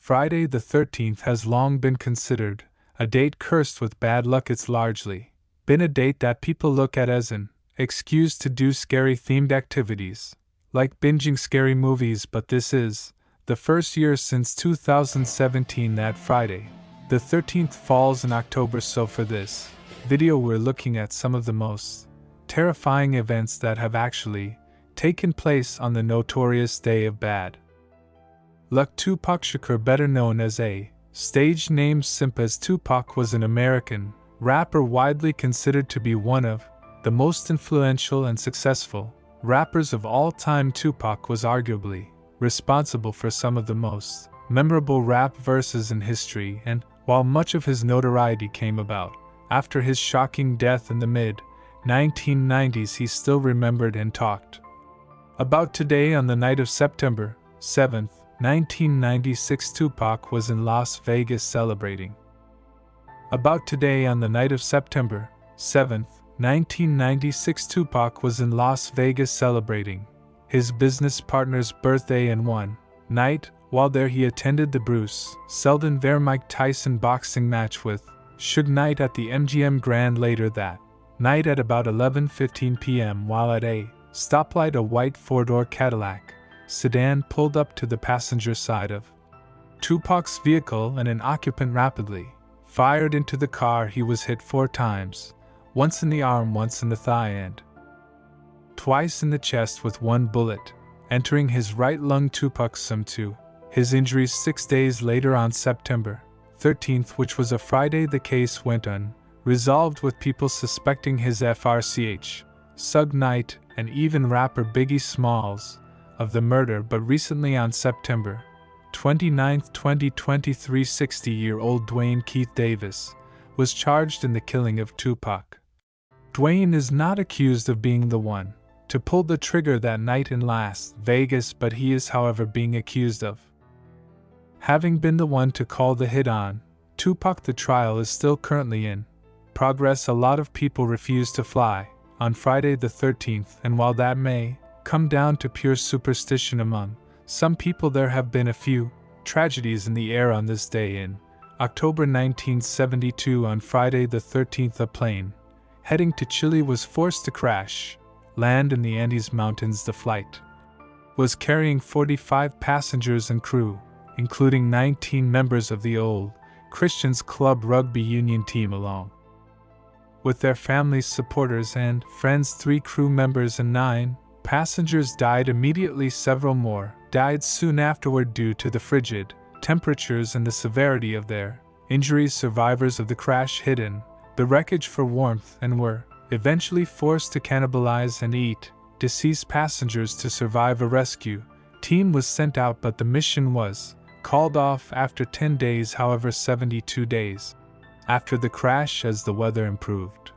Friday the 13th has long been considered a date cursed with bad luck. It's largely been a date that people look at as an excuse to do scary-themed activities, like binging scary movies, but this is the first year since 2017 that Friday the 13th falls in October, so for this video we're looking at some of the most terrifying events that have actually taken place on the notorious Day of Bad Luck. Tupac Shakur, better known as a stage name Simp, as Tupac was an American rapper widely considered to be one of the most influential and successful rappers of all time. Tupac was arguably responsible for some of the most memorable rap verses in history, and while much of his notoriety came about after his shocking death in the mid-1990s, he's still remembered and talked about today. On the night of September 7th, 1996, Tupac was in Las Vegas celebrating. About today, on the night of September 7th, 1996, Tupac was in Las Vegas celebrating his business partner's birthday, and one night, while there, he attended the Bruce Seldon vs Mike Tyson boxing match with Suge Knight at the MGM Grand. Later that night at about 11:15 p.m., while at a stoplight, a white four-door Cadillac sedan pulled up to the passenger side of Tupac's vehicle, and an occupant rapidly fired into the car. He was hit 4 times, once in the arm, once in the thigh, and twice in the chest with one bullet entering his right lung. Tupac succumbed to his injuries 6 days later on September 13th, which was a Friday. The case went unresolved, with people suspecting his FRCH, Suge Knight, and even rapper Biggie Smalls of the murder, but recently on September 29, 2023, 60-year-old Dwayne Keith Davis was charged in the killing of Tupac. Dwayne is not accused of being the one to pull the trigger that night in Las Vegas, but he is, however, being accused of having been the one to call the hit on Tupac. The trial is still currently in progress. A lot of people refuse to fly on Friday the 13th, and while that may come down to pure superstition among some people, there have been a few tragedies in the air on this day. In October 1972, on Friday the 13th, a plane heading to Chile was forced to crash land in the Andes Mountains. The flight was carrying 45 passengers and crew, including 19 members of the Old Christians Club rugby union team, along with their families, supporters, and friends. 3 crew members and 9 passengers died immediately. Several more died soon afterward due to the frigid temperatures and the severity of their injuries. Survivors of the crash hid in the wreckage for warmth and were eventually forced to cannibalize and eat deceased passengers to survive. A rescue team was sent out, but the mission was called off after 10 days, however 72 days after the crash, as the weather improved.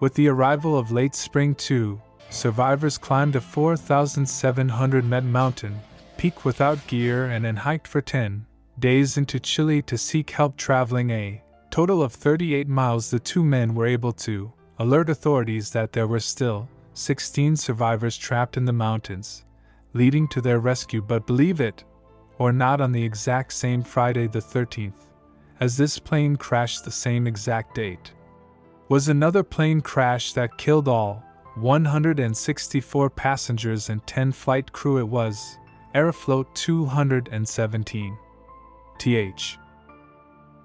With the arrival of late spring, too, survivors climbed a 4,700-meter mountain peak without gear and then hiked for 10 days into Chile to seek help. Traveling a total of 38 miles, the 2 men were able to alert authorities that there were still 16 survivors trapped in the mountains, leading to their rescue. But believe it or not, on the exact same Friday the 13th as this plane crashed, the same exact date, was another plane crash that killed all 164 passengers and 10 flight crew. It was Aeroflot 217. th.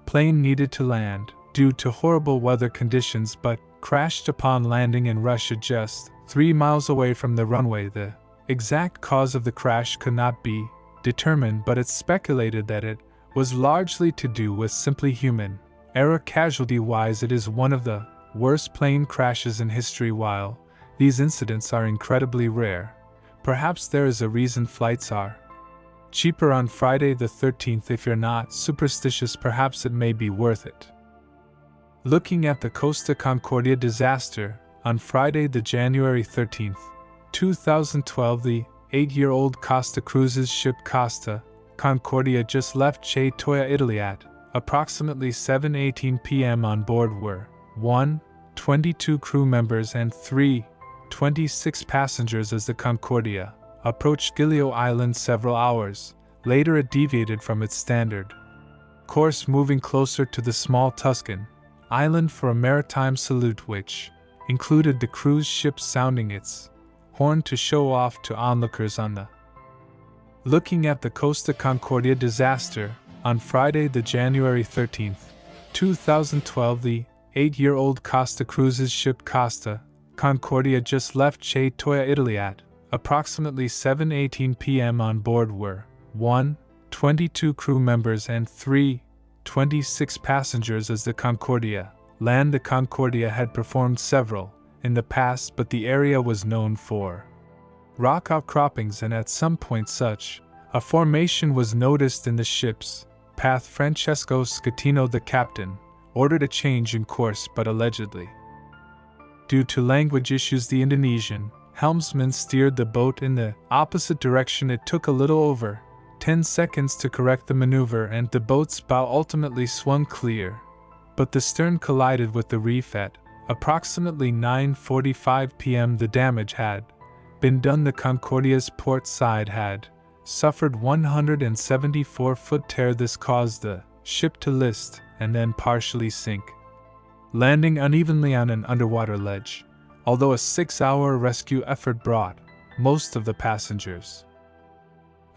Plane needed to land due to horrible weather conditions, but crashed upon landing in Russia, just 3 miles away from the runway. The exact cause of the crash could not be determined, but it's speculated that it was largely to do with simply human error. Casualty-wise, it is one of the worst plane crashes in history. While these incidents are incredibly rare, perhaps there is a reason. Flights are cheaper on Friday the 13th. If you're not superstitious, perhaps it may be worth it. Looking at the Costa Concordia disaster, on Friday the January 13th, 2012, the 8-year-old Costa Cruises ship Costa Concordia just left Cetoia, Italy at approximately 7:18 p.m. On board were 22 crew members and 26 passengers as the Concordia approached Giglio Island several hours Later it deviated from its standard course, moving closer to the small Tuscan island for a maritime salute which included the cruise ship sounding its horn to show off to onlookers on the looking at the Costa Concordia disaster. On Friday, the January 13th, 2012, the 8-year-old Costa Cruises ship Costa Concordia just left Cetoia, Italy at approximately 7:18 p.m. On board were 22 crew members and 26 passengers. As the Concordia land, the Concordia had performed several in the past, but the area was known for rock outcroppings, and at some point such a formation was noticed in the ship's path. Francesco Schettino, the captain, ordered a change in course, but allegedly due to language issues, the Indonesian helmsman steered the boat in the opposite direction. It took a little over 10 seconds to correct the maneuver, and the boat's bow ultimately swung clear, but the stern collided with the reef at approximately 9:45 p.m. The damage had been done. The Concordia's port side had suffered 174-foot tear. This caused the ship to list and then partially sink, landing unevenly on an underwater ledge. Although a 6-hour rescue effort brought most of the passengers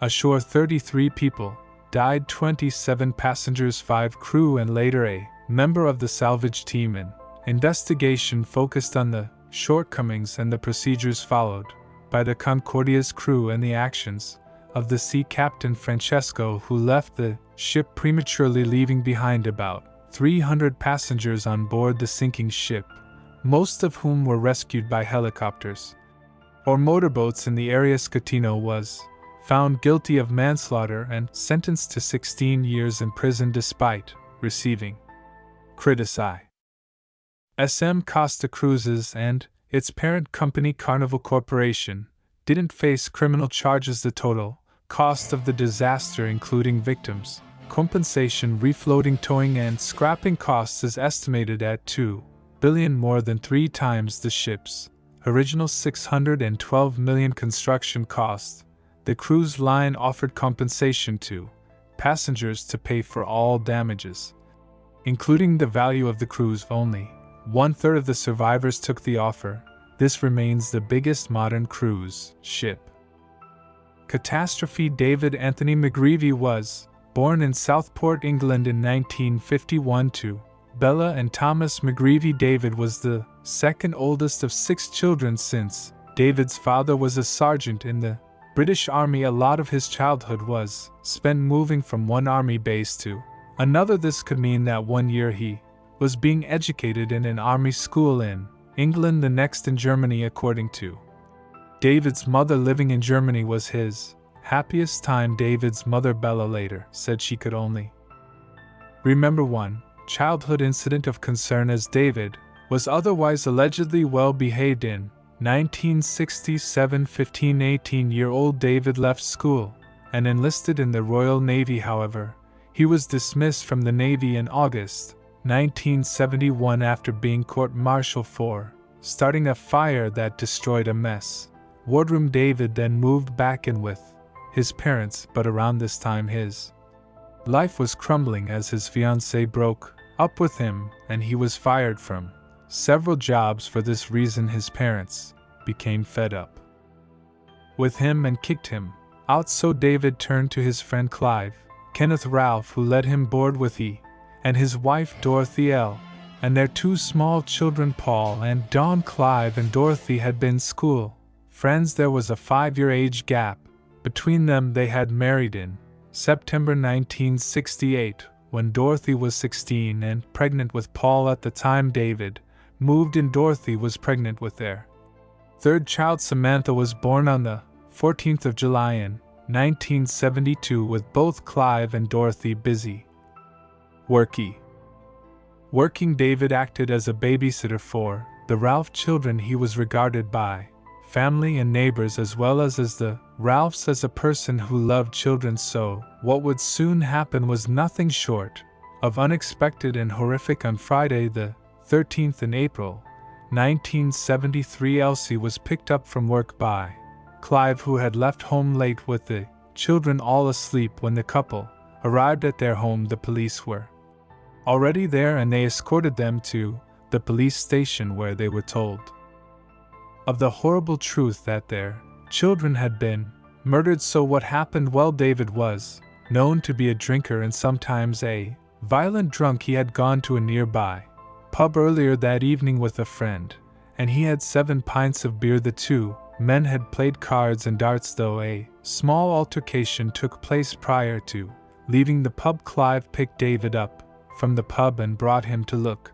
ashore, 33 people died, 27 passengers, 5 crew, and later a member of the salvage team. An investigation focused on the shortcomings and the procedures followed by the Concordia's crew and the actions of the sea captain Francesco, who left the ship prematurely, leaving behind about 300 passengers on board the sinking ship, most of whom were rescued by helicopters or motorboats in the area. Schettino was found guilty of manslaughter and sentenced to 16 years in prison despite receiving criticism. SM Costa Cruises and its parent company Carnival Corporation didn't face criminal charges. The total cost of the disaster, including victims' compensation, refloating, towing, and scrapping costs, is estimated at $2 billion, more than 3 times the ship's original $612 million construction cost. The cruise line offered compensation to passengers to pay for all damages, including the value of the cruise. Only 1/3 of the survivors took the offer. This remains the biggest modern cruise ship catastrophe. David Anthony McGreevy was born in Southport, England in 1951 to Bella and Thomas McGreevy. David was the second oldest of 6 children. Since David's father was a sergeant in the British Army, a lot of his childhood was spent moving from one army base to another. This could mean that one year he was being educated in an army school in England, the next in Germany. According to David's mother, living in Germany was his happiest time. David's mother, Bella, later said she could only remember one childhood incident of concern, as David was otherwise allegedly well behaved. In 1967, 18-year-old David left school and enlisted in the Royal Navy. However, he was dismissed from the Navy in August 1971 after being court-martialed for starting a fire that destroyed a mess wardroom. David then moved back in with his parents, but around this time his life was crumbling as his fiancée broke up with him and he was fired from several jobs. For this reason, his parents became fed up with him and kicked him out. So David turned to his friend Clive Kenneth Ralph, who let him board with he and his wife Dorothy L. and their 2 small children, Paul and Dawn. Clive and Dorothy had been school friends. There was a 5-year age gap between them. They had married in September 1968, when Dorothy was 16 and pregnant with Paul. At the time David moved in, Dorothy was pregnant with their 3rd child. Samantha was born on the 14th of July in 1972, with both Clive and Dorothy busy working. David acted as a babysitter for the Ralph children. He was regarded by family and neighbors as well as the Ralphs as a person who loved children. So what would soon happen was nothing short of unexpected and horrific. On Friday the 13th in April 1973, Elsie was picked up from work by Clive, who had left home late with the children all asleep when the couple arrived at their home. The police were already there and they escorted them to the police station where they were told of the horrible truth that their children had been murdered. So what happened? Well, David was known to be a drinker and sometimes a violent drunk. He had gone to a nearby pub earlier that evening with a friend, and he had 7 pints of beer. The two men had played cards and darts, though a small altercation took place prior to leaving the pub. Clive picked David up from the pub and brought him to look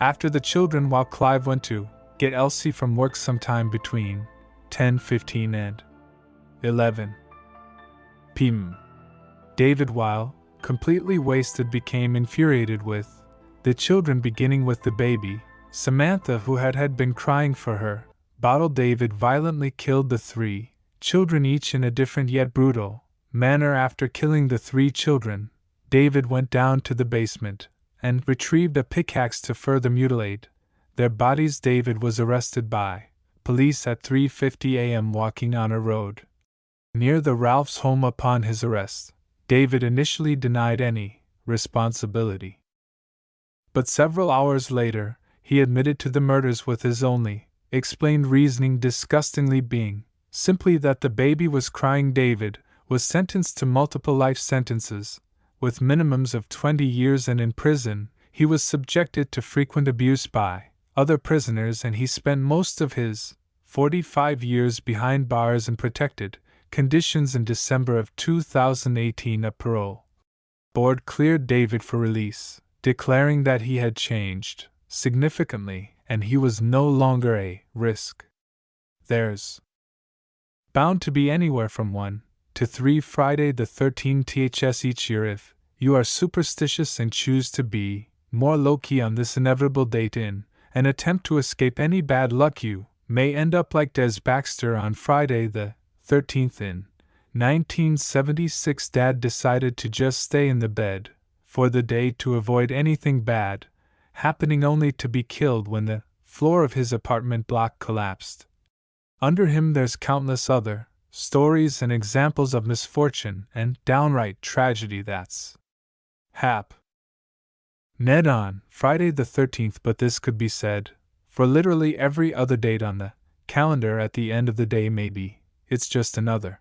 after the children while Clive went to get Elsie from work sometime between 10:15 and 11 p.m. David, while completely wasted, became infuriated with the children, beginning with the baby, Samantha, who had been crying for her bottle. David violently killed the 3 children, each in a different yet brutal manner. After killing the 3 children, David went down to the basement and retrieved a pickaxe to further mutilate their bodies. David was arrested by police at 3:50 a.m. walking on a road near the Ralphs' home. Upon his arrest, David initially denied any responsibility, but several hours later, he admitted to the murders, with his only explained reasoning disgustingly being simply that the baby was crying. David was sentenced to multiple life sentences, with minimums of 20 years, and in prison, he was subjected to frequent abuse by other prisoners, and he spent most of his 45 years behind bars in protected conditions. In December of 2018, a parole board cleared David for release, declaring that he had changed significantly and he was no longer a risk. There's bound to be anywhere from 1 to 3 Friday the 13th each year. If you are superstitious and choose to be more low-key on this inevitable date in an attempt to escape any bad luck, you may end up like Des Baxter on Friday the 13th. In 1976, Dad decided to just stay in the bed for the day to avoid anything bad happening, only to be killed when the floor of his apartment block collapsed under him. There's countless other stories and examples of misfortune and downright tragedy that's happened on Friday the 13th, but this could be said for literally every other date on the calendar. At the end of the day, maybe it's just another